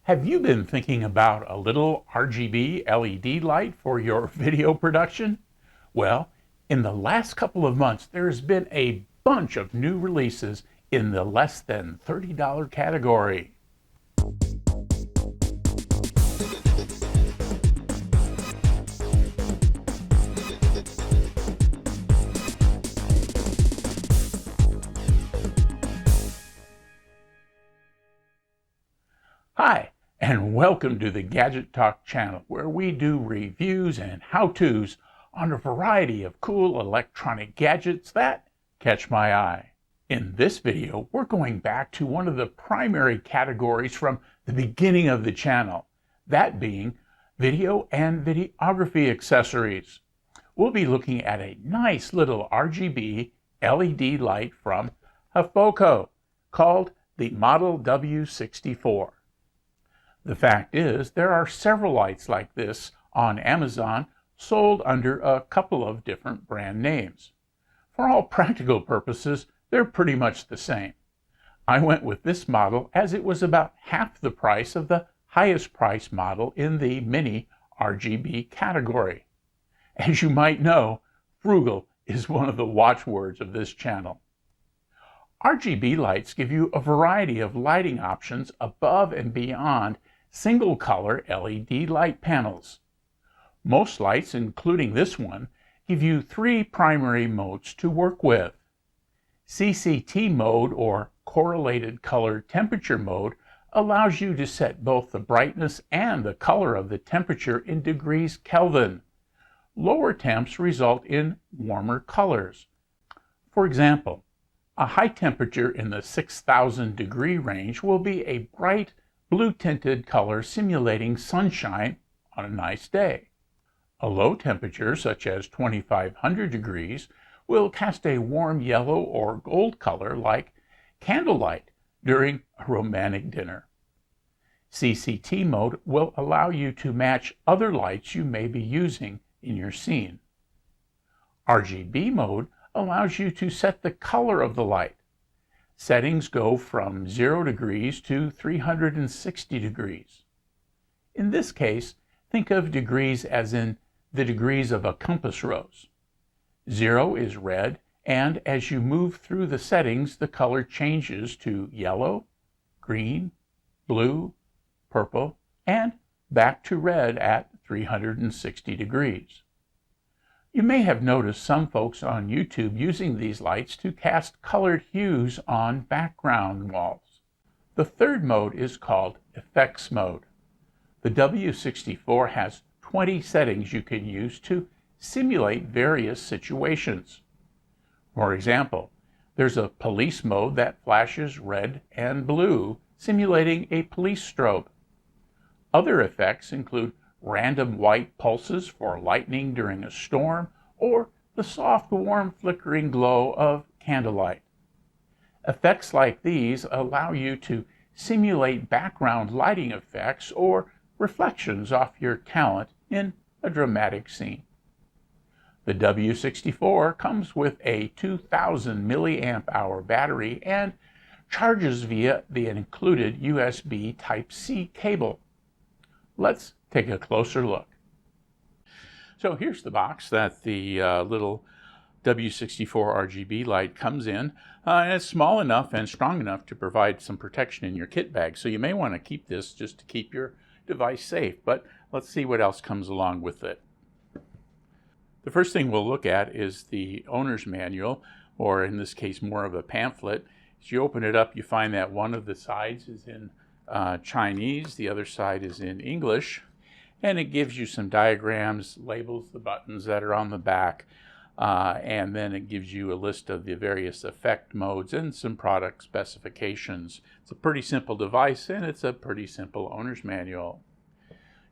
Have you been thinking about a little RGB LED light for your video production? Well, in the last couple of months, there's been a bunch of new releases in the less than $30 category. Hi, and welcome to the Gadget Talk channel, where we do reviews and how-tos on a variety of cool electronic gadgets that catch my eye. In this video, we're going back to one of the primary categories from the beginning of the channel, that being video and videography accessories. We'll be looking at a nice little RGB LED light from HAFOKO called the Model W64. The fact is, there are several lights like this on Amazon sold under a couple of different brand names. For all practical purposes, they're pretty much the same. I went with this model as it was about half the price of the highest price model in the Mini RGB category. As you might know, frugal is one of the watchwords of this channel. RGB lights give you a variety of lighting options above and beyond single color LED light panels. Most lights, including this one, give you three primary modes to work with. CCT mode, or correlated color temperature mode, allows you to set both the brightness and the color of the temperature in degrees Kelvin. Lower temps result in warmer colors. For example, a high temperature in the 6,000 degree range will be a bright blue-tinted color simulating sunshine on a nice day. A low temperature, such as 2,500 degrees, will cast a warm yellow or gold color like candlelight during a romantic dinner. CCT mode will allow you to match other lights you may be using in your scene. RGB mode allows you to set the color of the light. Settings go from 0 degrees to 360 degrees. In this case, think of degrees as in the degrees of a compass rose. 0 is red, and as you move through the settings, the color changes to yellow, green, blue, purple, and back to red at 360 degrees. You may have noticed some folks on YouTube using these lights to cast colored hues on background walls. The third mode is called Effects mode. The W64 has 20 settings you can use to simulate various situations. For example, there's a police mode that flashes red and blue, simulating a police strobe. Other effects include random white pulses for lightning during a storm, or the soft, warm, flickering glow of candlelight. Effects like these allow you to simulate background lighting effects or reflections off your talent in a dramatic scene. The W64 comes with a 2,000 milliamp hour battery and charges via the included USB Type-C cable. Let's take a closer look. So here's the box that the little W64 RGB light comes in, and it's small enough and strong enough to provide some protection in your kit bag. So you may want to keep this just to keep your device safe, but let's see what else comes along with it. The first thing we'll look at is the owner's manual, or in this case more of a pamphlet. As you open it up, you find that one of the sides is in Chinese, the other side is in English, and it gives you some diagrams, labels the buttons that are on the back, and then it gives you a list of the various effect modes and some product specifications. It's a pretty simple device, and it's a pretty simple owner's manual.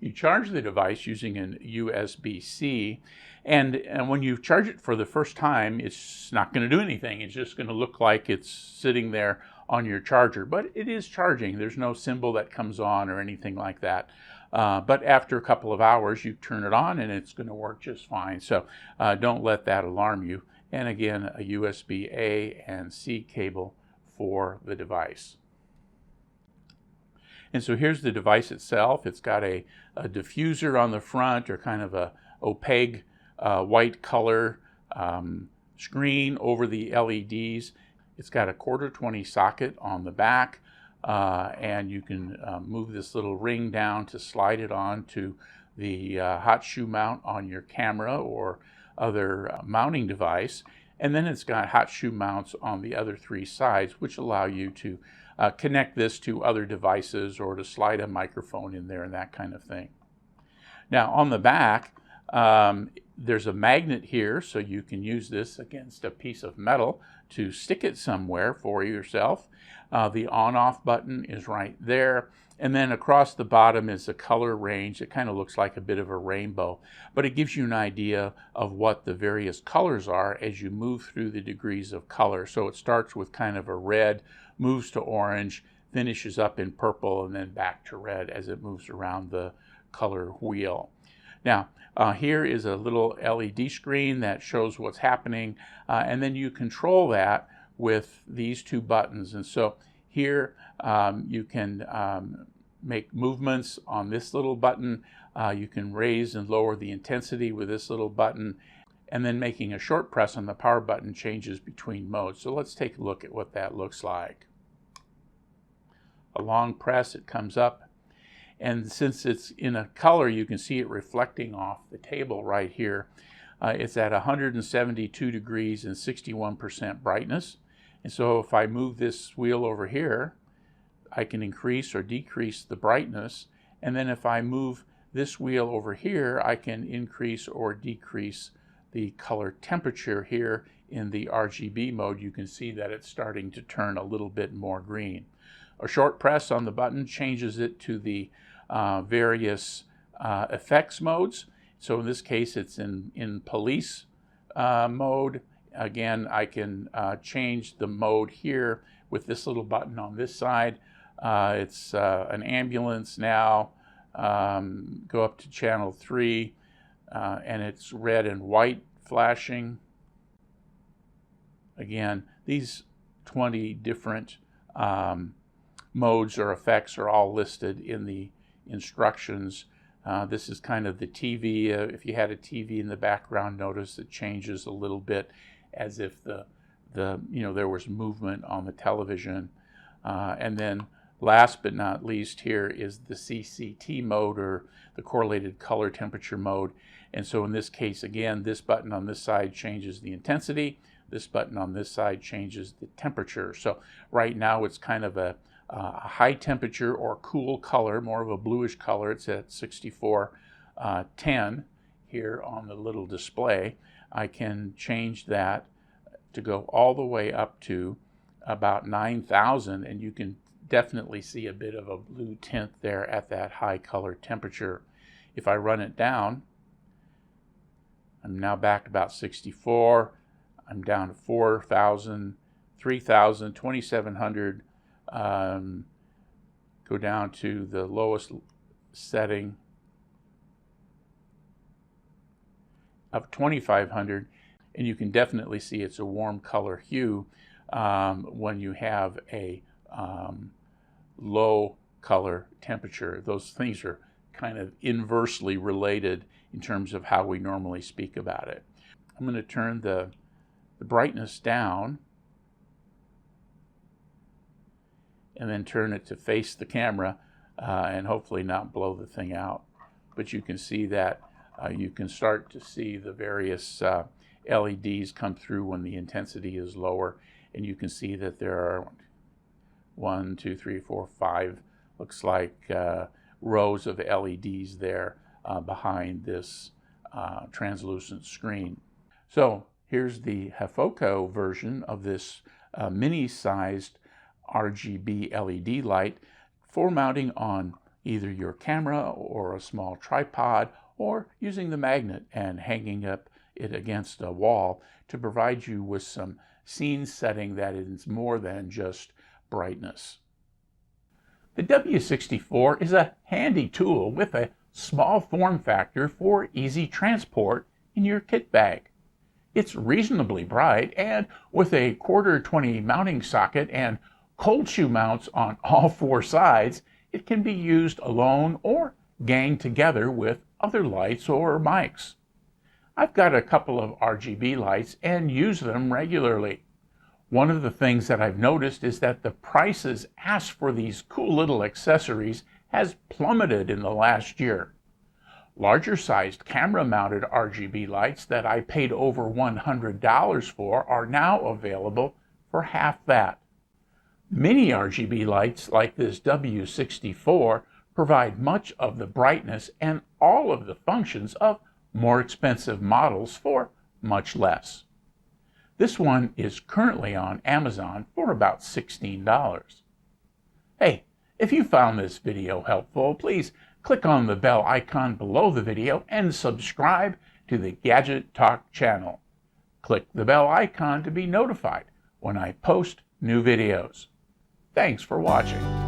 You charge the device using an USB-C, and when you charge it for the first time, it's not going to do anything. It's just going to look like it's sitting there on your charger, but it is charging. There's no symbol that comes on or anything like that. But after a couple of hours, you turn it on and it's going to work just fine. So don't let that alarm you. And again, a USB-A and C cable for the device. And so here's the device itself. It's got a diffuser on the front, or kind of a opaque white color screen over the LEDs. It's got a 1/4-20 socket on the back, and you can move this little ring down to slide it on to the hot shoe mount on your camera or other mounting device. And then it's got hot shoe mounts on the other 3 sides, which allow you to connect this to other devices or to slide a microphone in there and that kind of thing. Now on the back, there's a magnet here, so you can use this against a piece of metal to stick it somewhere for yourself. The on-off button is right there. And then across the bottom is a color range. It kind of looks like a bit of a rainbow, but it gives you an idea of what the various colors are as you move through the degrees of color. So it starts with kind of a red, moves to orange, finishes up in purple, and then back to red as it moves around the color wheel. Now, here is a little LED screen that shows what's happening, and then you control that with these 2 buttons. And so here you can make movements on this little button. You can raise and lower the intensity with this little button, and then making a short press on the power button changes between modes. So let's take a look at what that looks like. A long press, it comes up, and since it's in a color, you can see it reflecting off the table right here. It's at 172 degrees and 61% brightness. And so if I move this wheel over here, I can increase or decrease the brightness. And then if I move this wheel over here, I can increase or decrease the color temperature here in the RGB mode. You can see that it's starting to turn a little bit more green. A short press on the button changes it to the various effects modes. So in this case, it's in police mode. Again, I can change the mode here with this little button on this side. It's an ambulance now. Go up to channel 3, and it's red and white flashing. Again, these 20 different modes or effects are all listed in the instructions. This is kind of the TV. If you had a TV in the background, notice it changes a little bit, as if there was movement on the television. And then last but not least, here is the CCT mode, or the correlated color temperature mode. And so in this case, again, this button on this side changes the intensity. This button on this side changes the temperature. So right now it's kind of a high temperature or cool color, more of a bluish color. It's at 6410 here on the little display. I can change that to go all the way up to about 9,000, and you can definitely see a bit of a blue tint there at that high color temperature. If I run it down, I'm now back to about 64. I'm down to 4,000, 3,000, 2,700. Go down to the lowest setting of 2,500, and you can definitely see it's a warm color hue when you have a low color temperature. Those things are kind of inversely related in terms of how we normally speak about it. I'm going to turn the brightness down and then turn it to face the camera and hopefully not blow the thing out. But you can see that you can start to see the various LEDs come through when the intensity is lower, and you can see that there are 1, 2, 3, 4, 5, looks like rows of LEDs there behind this translucent screen. So here's the HAFOKO version of this mini-sized RGB LED light for mounting on either your camera or a small tripod, or using the magnet and hanging up it against a wall to provide you with some scene setting that is more than just brightness. The W64 is a handy tool with a small form factor for easy transport in your kit bag. It's reasonably bright, and with a 1/4-20 mounting socket and cold shoe mounts on all 4 sides, it can be used alone or gang together with other lights or mics. I've got a couple of RGB lights and use them regularly. One of the things that I've noticed is that the prices asked for these cool little accessories has plummeted in the last year. Larger sized camera mounted RGB lights that I paid over $100 for are now available for half that. Mini RGB lights like this W64 provide much of the brightness and all of the functions of more expensive models for much less. This one is currently on Amazon for about $16. Hey, if you found this video helpful, please click on the bell icon below the video and subscribe to the Gadget Talk channel. Click the bell icon to be notified when I post new videos. Thanks for watching.